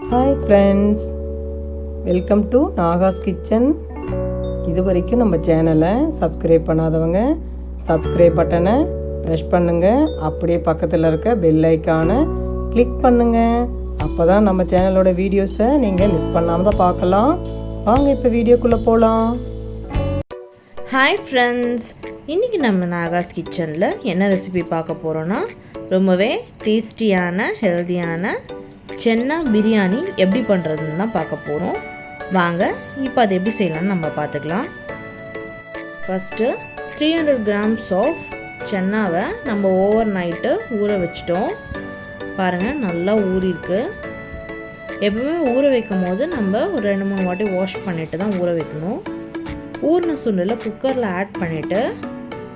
Hi friends, welcome to Nahash kitchen. இது வரைக்கும் நம்ம சேனலை சப்ஸ்கிரைப் பண்ணாதவங்க சப்ஸ்கிரைப் பட்டனை ப்ரெஸ் பண்ணுங்கள். அப்படியே பக்கத்தில் இருக்க பெல் ஐக்கானை கிளிக் பண்ணுங்கள். அப்போ தான் நம்ம சேனலோட வீடியோஸை நீங்கள் மிஸ் பண்ணாமல் தான் பார்க்கலாம். வாங்க இப்போ வீடியோக்குள்ளே போகலாம். ஹாய் ஃப்ரெண்ட்ஸ், இன்றைக்கி நம்ம நாகாஸ் கிச்சனில் என்ன ரெசிபி பார்க்க போகிறோன்னா ரொம்பவே டேஸ்டியான ஹெல்த்தியான சென்னா பிரியாணி எப்படி பண்ணுறதுன்னு தான் பார்க்க போகிறோம். வாங்க இப்போ அது எப்படி செய்யலாம்னு நம்ம பார்த்துக்கலாம். ஃபஸ்ட்டு 300 grams ஆஃப் சென்னாவை நம்ம ஓவர் நைட்டு ஊற வச்சிட்டோம். பாருங்கள், நல்லா ஊறிருக்கு. எப்பவுமே ஊற வைக்கும் போது நம்ம ஒரு 2-3 வாட்டி வாஷ் பண்ணிவிட்டு தான் ஊற வைக்கணும். ஊறின சுண்டலை குக்கரில் ஆட் பண்ணிவிட்டு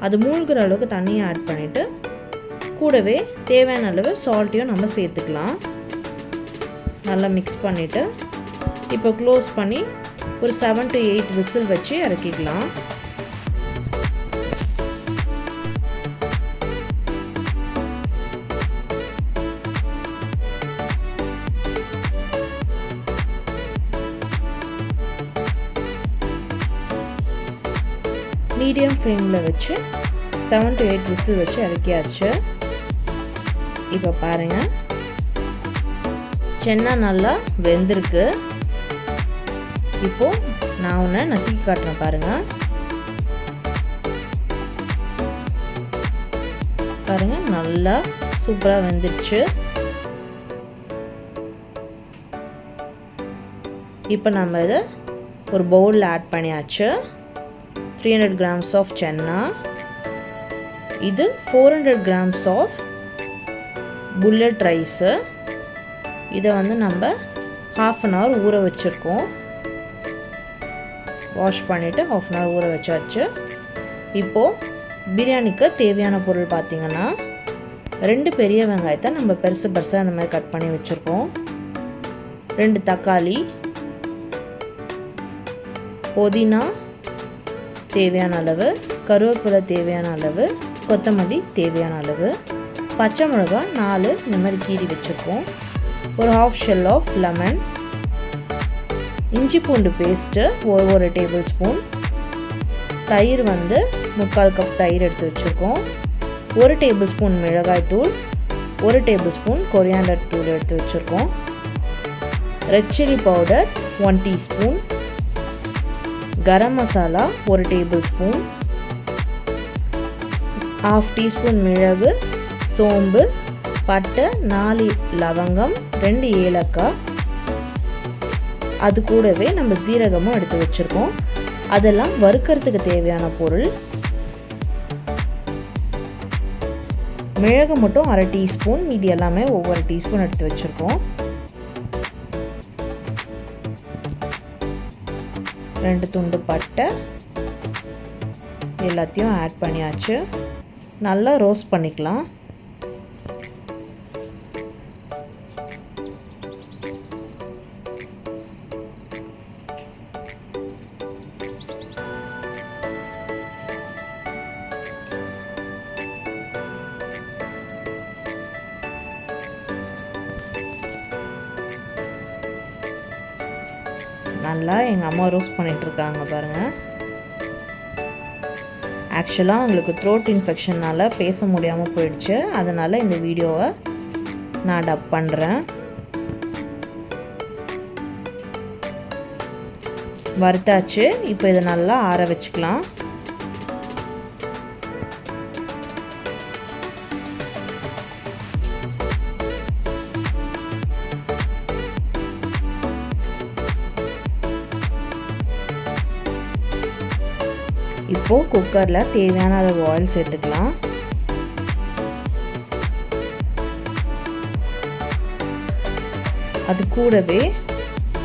அது மூழ்கிற அளவுக்கு தண்ணியை ஆட் பண்ணிவிட்டு கூடவே தேவையான அளவு சால்ட்டையும் நம்ம சேர்த்துக்கலாம். நல்லா மிக்ஸ் பண்ணிவிட்டு இப்போ க்ளோஸ் பண்ணி ஒரு 7 to 8 விசில் வச்சு இறக்கிக்கலாம். மீடியம் ஃப்ளேமில் வச்சு 7 to 8 விசில் வச்சு இறக்கியாச்சு. இப்போ பாருங்கள், சென்னா நல்லா வெந்திருக்கு. இப்போது நான் ஒன்று நசுக்கி காட்டுறேன் பாருங்கள். பாருங்கள், நல்லா சூப்பராக வெந்துடுச்சு. இப்போ நம்ம இதை ஒரு பவுலில் ஆட் பண்ணியாச்சு. 300 grams ஆஃப் சென்னா, இது 400 grams ஆஃப் புல்லட் ரைஸு. இதை வந்து நம்ம 1/2 hour ஊற வச்சுருக்கோம். வாஷ் பண்ணிவிட்டு 1/2 hour ஊற வச்சாச்சு. இப்போது பிரியாணிக்கு தேவையான பொருள் பார்த்திங்கன்னா 2 பெரிய வெங்காயத்தை நம்ம பெருசு பெருசாக அந்த மாதிரி கட் பண்ணி வச்சுருக்கோம். 2 தக்காளி, புதினா தேவையான அளவு, கருவேப்பிலை தேவையான அளவு, கொத்தமல்லி தேவையான அளவு, பச்சை மிளகாய் 4 இந்த மாதிரி கீறி வச்சுருக்கோம். ஒரு 1/2 shell ஆஃப் லெமன், இஞ்சி பூண்டு பேஸ்ட்டு ஒரு டேபிள் ஸ்பூன், தயிர் வந்து 3/4 கப் தயிர் எடுத்து வச்சுருக்கோம். 1 டேபிள் ஸ்பூன் மிளகாய் தூள், 1 டேபிள் ஸ்பூன் கொரியாண்டர் தூள் எடுத்து வச்சுருக்கோம். Red chilli powder 1 teaspoon, garam masala 1 table spoon, 1/2 teaspoon மிளகு, சோம்பு, பட்டை, 4 லவங்கம், 2 ஏலக்காய், அது கூடவே நம்ம சீரகமும் எடுத்து வச்சுருக்கோம். அதெல்லாம் வறுக்கிறதுக்கு தேவையான பொருள். மிளகு மட்டும் 1/2 டீஸ்பூன், மீதி எல்லாமே ஒவ்வொரு டீஸ்பூன் எடுத்து வச்சுருக்கோம். 2 துண்டு பட்டை, எல்லாத்தையும் ஆட் பண்ணியாச்சு. நல்லா ரோஸ்ட் பண்ணிக்கலாம். நல்லா எங்கள் அம்மா ரோஸ்ட் பண்ணிகிட்ருக்காங்க பாருங்கள். ஆக்சுவலாக அவங்களுக்கு த்ரோட் இன்ஃபெக்ஷனால் பேச முடியாமல் போயிடுச்சு. அதனால் இந்த வீடியோவை நான் டப் பண்ணுறேன். வறுத்தாச்சு. இப்போ இதை நல்லா ஆற வச்சுக்கலாம். இப்போது குக்கரில் தேவையான அளவு ஆயில் சேர்த்துக்கலாம். அது கூடவே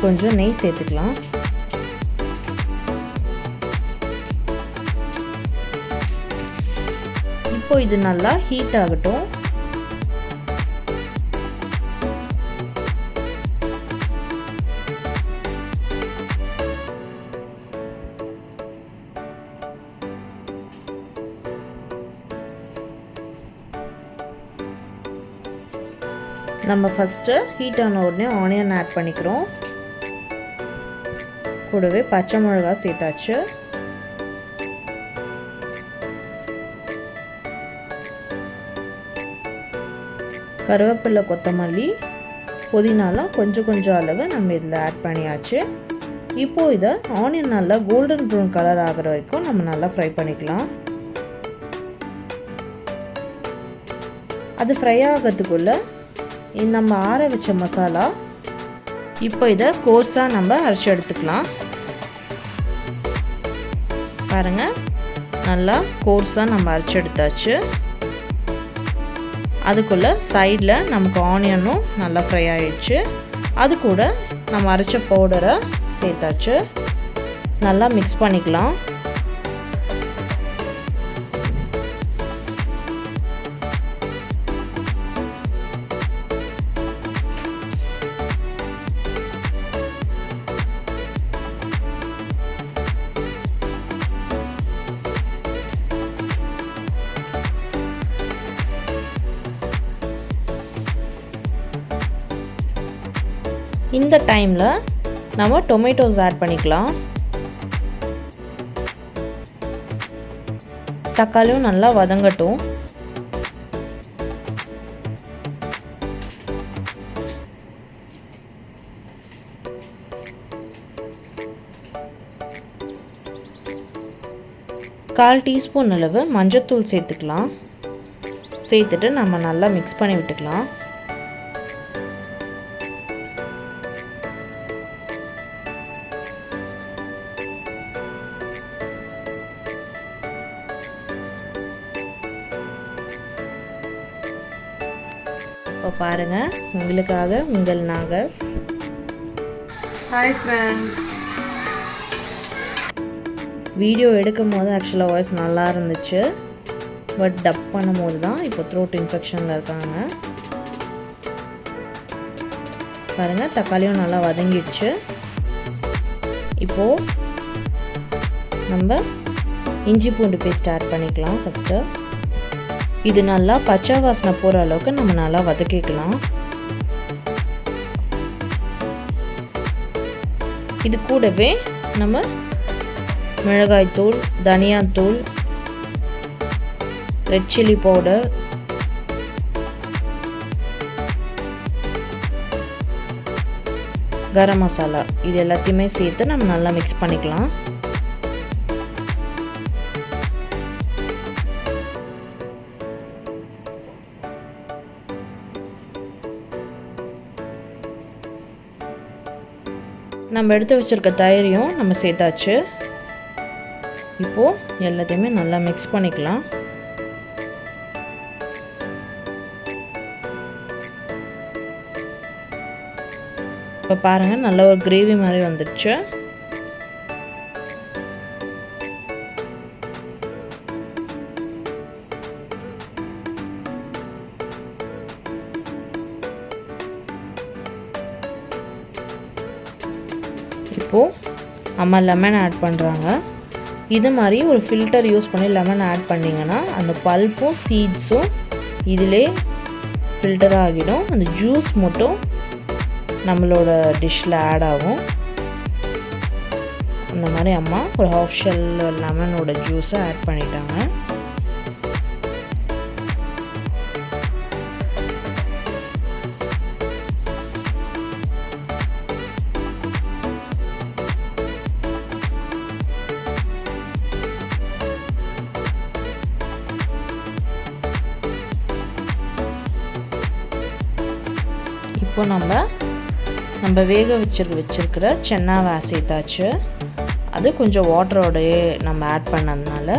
கொஞ்சம் நெய் சேர்த்துக்கலாம். இப்போ இது நல்லா ஹீட் ஆகட்டும். நம்ம ஃபஸ்ட்டு ஹீட் ஆன உடனே ஆனியன் ஆட் பண்ணிக்கிறோம். கூடவே பச்சை மிளகா சேர்த்தாச்சு. கருவேப்பிலை, கொத்தமல்லி, புதினாலாம் கொஞ்சம் அளவு நம்ம இதில் ஆட் பண்ணியாச்சு. இப்போது இதை ஆனியன் நல்லா கோல்டன் ப்ரௌன் கலர் ஆகிற வரைக்கும் நம்ம நல்லா ஃப்ரை பண்ணிக்கலாம். அது ஃப்ரை ஆகிறதுக்குள்ளே நம்ம ஆற வச்ச மசாலா இப்போ இதை கோர்ஸாக நம்ம அரைச்சி எடுத்துக்கலாம். பாருங்கள், நல்லா கோர்ஸாக நம்ம அரைச்சி எடுத்தாச்சு. அதுக்குள்ளே சைடில் நமக்கு ஆனியனும் நல்லா ஃப்ரை ஆகிடுச்சு. அது கூட நம்ம அரைச்ச பவுடரை சேர்த்தாச்சு. நல்லா மிக்ஸ் பண்ணிக்கலாம். இந்த டைமில் நம்ம டொமேட்டோஸ் ஆட் பண்ணிக்கலாம். தக்காளியும் நல்லா வதங்கட்டும். கால் டீஸ்பூன் அளவு மஞ்சத்தூள் சேர்த்துக்கலாம். சேர்த்துட்டு நம்ம நல்லா மிக்ஸ் பண்ணி விட்டுக்கலாம். இப்போ பாருங்கள், உங்களுக்காக உங்கள் நாகஸ். Hi friends. வீடியோ எடுக்கும் போது ஆக்சுவலாக வாய்ஸ் நல்லா இருந்துச்சு. பட் டப் பண்ணும் போது தான் இப்போ த்ரோட் இன்ஃபெக்ஷனில் இருக்காங்க. பாருங்கள், தக்காளியும் நல்லா வதங்கிடுச்சு. இப்போது நம்ம இஞ்சி பூண்டு பேஸ்ட் ஆட் பண்ணிக்கலாம். ஃபஸ்ட்டு இது நல்லா பச்சை வாசனை போகிற அளவுக்கு நம்ம நல்லா வதக்கிக்கலாம். இது கூடவே நம்ம மிளகாய்த்தூள், தனியாத்தூள், red chilli powder, garam masala இது எல்லாத்தையுமே சேர்த்து நம்ம நல்லா மிக்ஸ் பண்ணிக்கலாம். நம்ம எடுத்து வச்சுருக்க தயிரையும் நம்ம சேர்த்தாச்சு. இப்போது எல்லாத்தையுமே நல்லா மிக்ஸ் பண்ணிக்கலாம். இப்போ பாருங்கள், நல்ல ஒரு கிரேவி மாதிரி வந்துடுச்சு. இப்போது அம்மா லெமன் ஆட் பண்ணுறாங்க. இது மாதிரி ஒரு ஃபில்டர் யூஸ் பண்ணி லெமன் ஆட் பண்ணிங்கன்னா அந்த பல்ப்பும் சீட்ஸும் இதிலே ஃபில்டர் ஆகிடும். அந்த ஜூஸ் மட்டும் நம்மளோட டிஷ்ஷில் ஆட் ஆகும். அந்த மாதிரி அம்மா ஒரு ஹாஃப் ஷெல் லெமனோட ஜூஸை ஆட் பண்ணிட்டாங்க. இப்போ நம்ம வேக வச்சிருக்கிற சென்னாவை சேர்த்தாச்சு. அது கொஞ்சம் வாட்டரோடையே நம்ம ஆட் பண்ணதுனால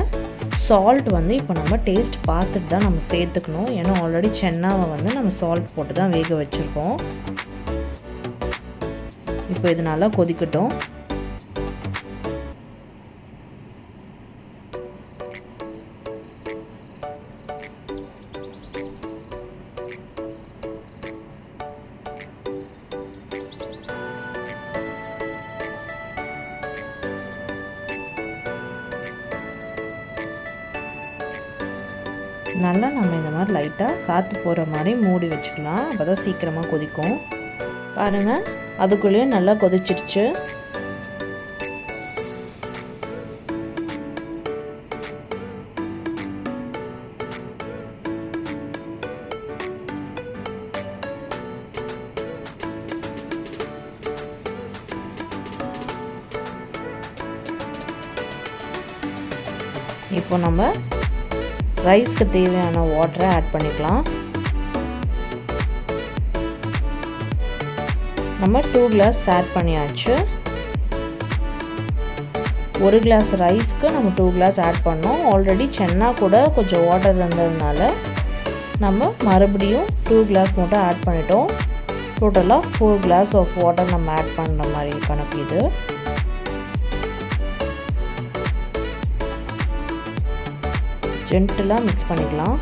சால்ட் இப்போ நம்ம டேஸ்ட் பார்த்துட்டு தான் நம்ம சேர்த்துக்கணும். ஏன்னா ஆல்ரெடி சென்னாவை நம்ம சால்ட் போட்டு தான் வேக வச்சுருக்கோம். இப்போ இது நல்லா கொதிக்கட்டும். நல்லா நம்ம இந்த மாதிரி லைட்டாக காற்று போகிற மாதிரி மூடி வச்சுக்கலாம். அப்போ தான் சீக்கிரமாக கொதிக்கும். பாருங்கள், அதுக்குள்ளேயே நல்லா கொதிச்சிடுச்சு. இப்போ நம்ம ரைஸ்க்கு தேவையான வாட்டரை ஆட் பண்ணிக்கலாம். நம்ம 2 கிளாஸ் ஆட் பண்ணியாச்சு. 1 கிளாஸ் ரைஸ்க்கு நம்ம 2 கிளாஸ் ஆட் பண்ணோம். ஆல்ரெடி சென்னா கூட கொஞ்சம் வாட்டர் இருந்ததுனால நம்ம மறுபடியும் 2 கிளாஸ் மட்டும் ஆட் பண்ணிட்டோம். டோட்டலாக 4 கிளாஸ் ஆஃப் வாட்டர் நம்ம ஆட் பண்ணுற மாதிரி கணக்கு இது. ஜென்டிலாக மிக்ஸ் பண்ணிக்கலாம்.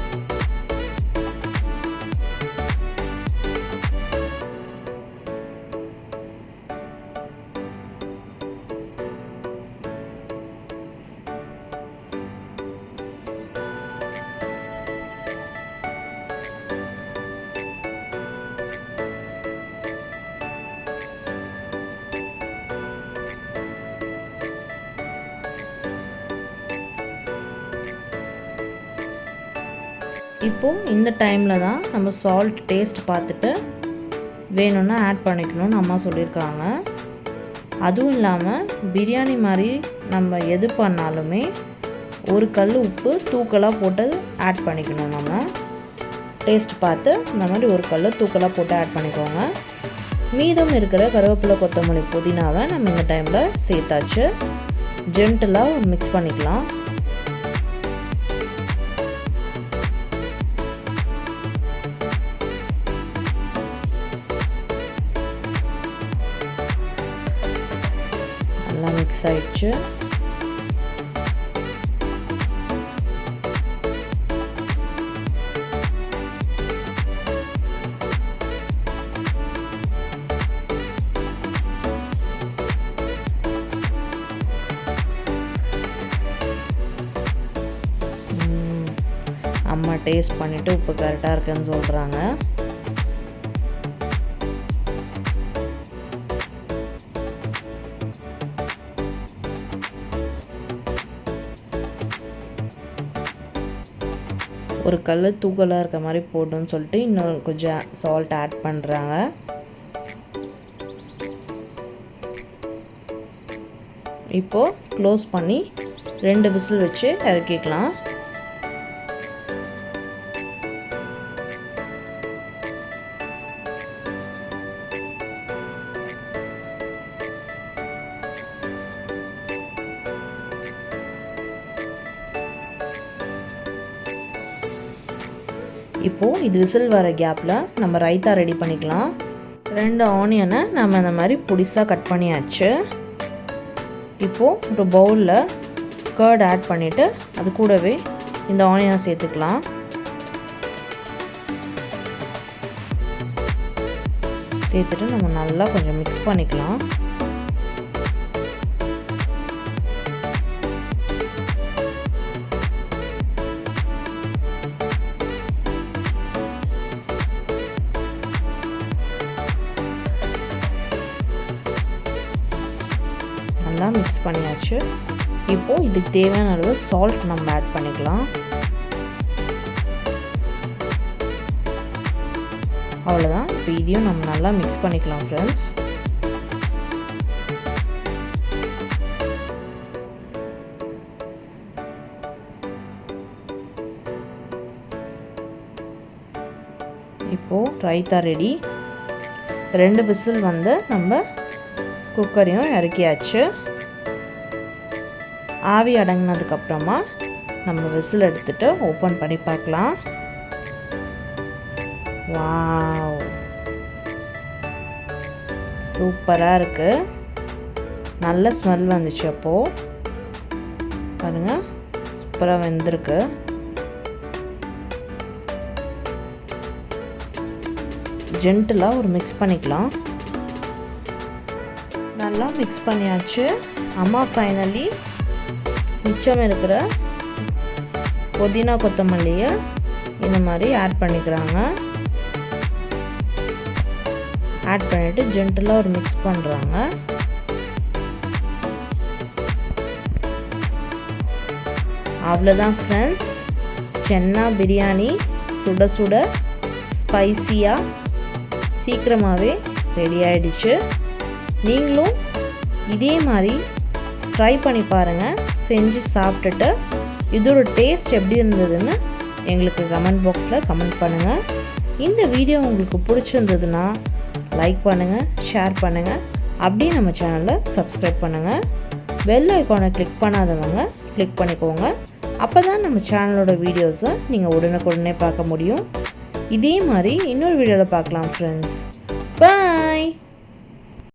இப்போது இந்த டைமில் தான் நம்ம சால்ட் டேஸ்ட் பார்த்துட்டு வேணும்னா ஆட் பண்ணிக்கணும்னு அம்மா சொல்லியிருக்காங்க. அதுவும் இல்லாமல் பிரியாணி மாதிரி நம்ம எது பண்ணாலுமே ஒரு கல் உப்பு தூக்கலாக போட்டு ஆட் பண்ணிக்கணும். நம்ம டேஸ்ட் பார்த்து இந்த மாதிரி ஒரு கல் தூக்கலாக போட்டு ஆட் பண்ணிக்கோங்க. மீதம் இருக்கிற கருவேப்பிலை, கொத்தமல்லி, புதினாவை நம்ம இந்த டைமில் சேர்த்தாச்சு. ஜென்டிலாக மிக்ஸ் பண்ணிக்கலாம். நல்லா மிக்ஸ் ஆயிடுச்சு. அம்மா டேஸ்ட் பண்ணிவிட்டு உப்பு கரெக்டாக இருக்குன்னு சொல்கிறாங்க. ஒரு கல் தூக்கலாக இருக்க மாதிரி போடணும்னு சொல்லிட்டு இன்னும் கொஞ்சம் சால்ட் ஆட் பண்ணுறாங்க. இப்போது க்ளோஸ் பண்ணி 2 விசில் வச்சு இறக்கிக்கலாம். இப்போது இது விசில் வர கேப்பில் நம்ம ரைத்தா ரெடி பண்ணிக்கலாம். 2 ஆனியனை நம்ம இந்த மாதிரி பொடிசாக கட் பண்ணியாச்சு. இப்போது ஒரு பவுலில் கர்ட் ஆட் பண்ணிவிட்டு அது கூடவே இந்த ஆனியனை சேர்த்துக்கலாம். சேர்த்துட்டு நம்ம நல்லா கொஞ்சம் மிக்ஸ் பண்ணிக்கலாம். நல்லா மிக்ஸ் பண்ணியாச்சு. இப்போது இதுக்கு தேவையான அளவு சால்ட் நம்ம ஆட் பண்ணிக்கலாம். அவ்வளோதான். இப்போ இதையும் நம்ம நல்லா மிக்ஸ் பண்ணிக்கலாம் ஃப்ரெண்ட்ஸ். இப்போது ரைத்தா ரெடி. 2 விசில் வந்து நம்ம குக்கரையும் இறக்கியாச்சு. ஆவி அடங்கினதுக்கப்புறமா நம்ம விசில் எடுத்துகிட்டு ஓப்பன் பண்ணி பார்க்கலாம். வாவ், சூப்பராக இருக்குது. நல்ல ஸ்மெல் வந்துச்சு. அப்போது பாருங்கள், சூப்பராக வெந்திருக்கு. ஜென்டிலாக ஒரு மிக்ஸ் பண்ணிக்கலாம். நல்லா மிக்ஸ் பண்ணியாச்சு. அம்மா ஃபைனலி மிச்சம் இருக்கிற புதினா கொத்தமல்லியை இந்த மாதிரி ஆட் பண்ணிக்கிறாங்க. ஆட் பண்ணிவிட்டு ஜென்டலாக ஒரு மிக்ஸ் பண்ணுறாங்க. அவ்வளோதான் ஃப்ரெண்ட்ஸ், சென்னா பிரியாணி சுட சுட ஸ்பைசியாக சீக்கிரமாகவே ரெடி ஆகிடுச்சு. நீங்களும் இதே மாதிரி ட்ரை பண்ணி பாருங்கள். செஞ்சு சாப்பிட்டுட்டு இதோட டேஸ்ட் எப்படி இருந்ததுன்னு எங்களுக்கு கமெண்ட் பாக்ஸில் கமெண்ட் பண்ணுங்கள். இந்த வீடியோ உங்களுக்கு பிடிச்சிருந்ததுன்னா லைக் பண்ணுங்கள், ஷேர் பண்ணுங்கள், அப்படியே நம்ம சேனலை சப்ஸ்கிரைப் பண்ணுங்கள். பெல் ஐக்கானை கிளிக் பண்ணாதவங்க கிளிக் பண்ணிக்கோங்க. அப்போ தான் நம்ம சேனலோட வீடியோஸை நீங்கள் உடனுக்குடனே பார்க்க முடியும். இதே மாதிரி இன்னொரு வீடியோவில் பார்க்கலாம் ஃப்ரெண்ட்ஸ். பாய்.